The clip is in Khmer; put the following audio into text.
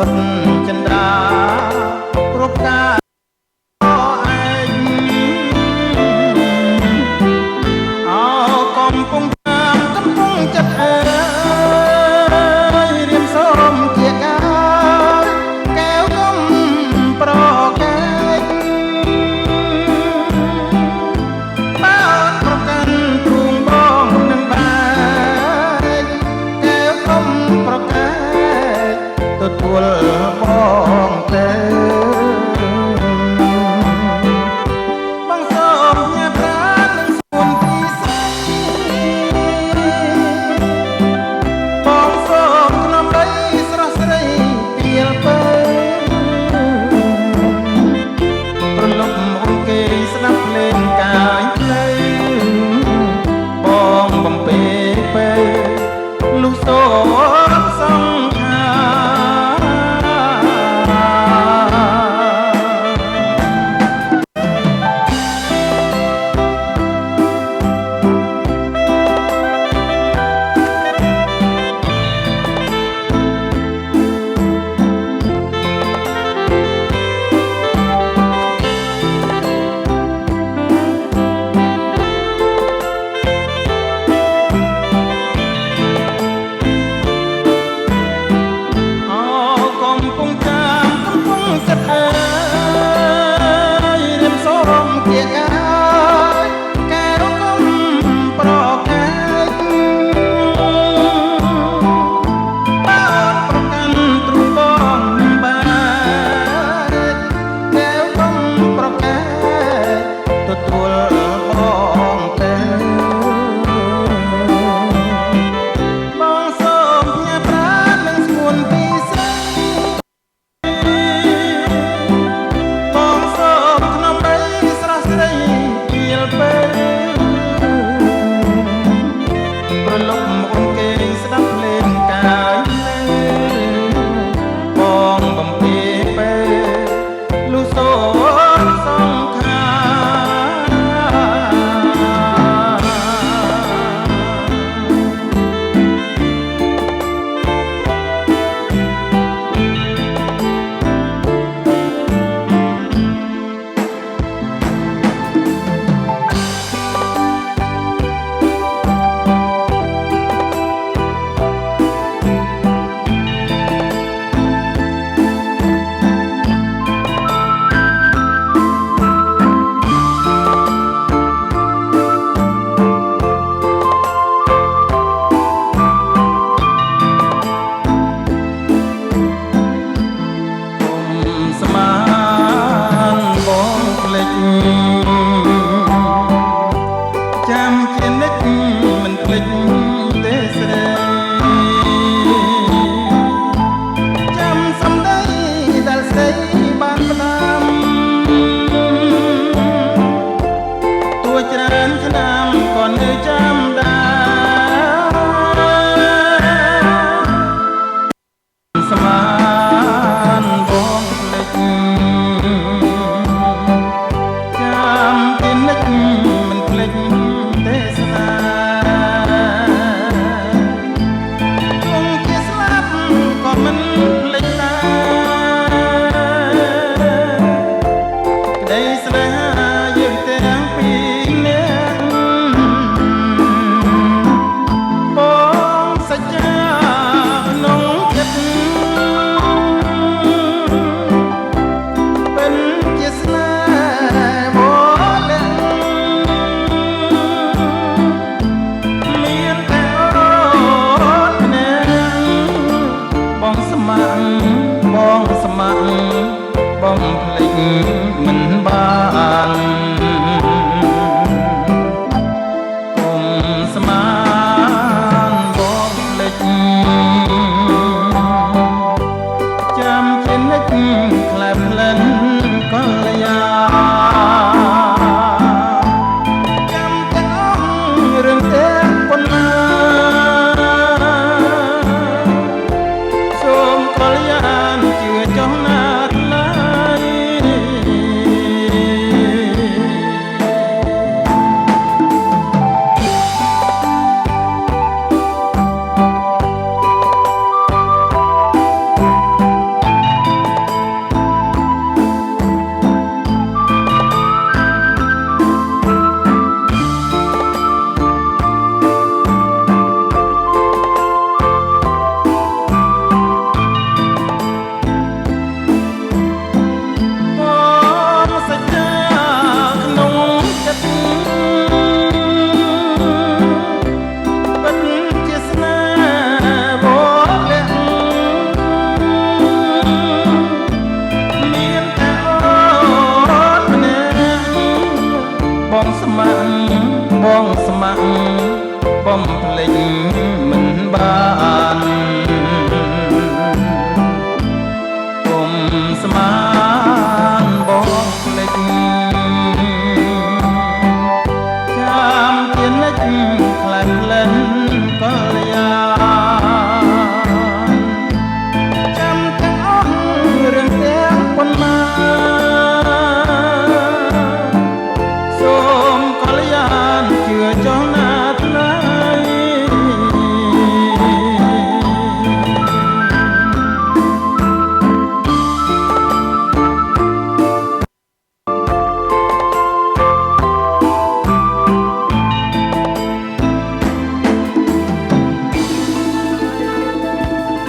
ដុតចិន្ទ្រាគ្រប់ការឯងអោកំពុងតាមកំពុងចិត្តអើយរៀមសូមជាកាយកែវកុំប្រកែកបើប្រកាន់ទ្រូងបងនឹងបែកកែវកុំប្រកែកទទួលបងទេបងសូមញ៉ាំប្រាណនឹងសួនពីស្រីបងសូមក្នុងដីស្រស់ស្រីពីលពើប្រលប់អូនគេស្ដាប់ភ្លេងកាយភ្លឺបងបំពេពេលុះសូមសង្ខាចាំជានិច្ចមិនភ្លេចទេស្រីចាំសំដីដែលស្រីបានផ្ដាំទោះច្រើនឆ្នាំក៏នៅចាំដែរស្មានបងភ្លេចចាំជានិច្ចមិនភ្លេចទេសនាគង់ជាស្លាប់ក៏មិនភ្លេចដែរក្តីស្នេហាយើងទាំងពីរនាក់បងសច្ចាក្នុងចិត្តเป็นជាស្នេហ៍បងស្ម័គ្របងភ្លេចមិនបាន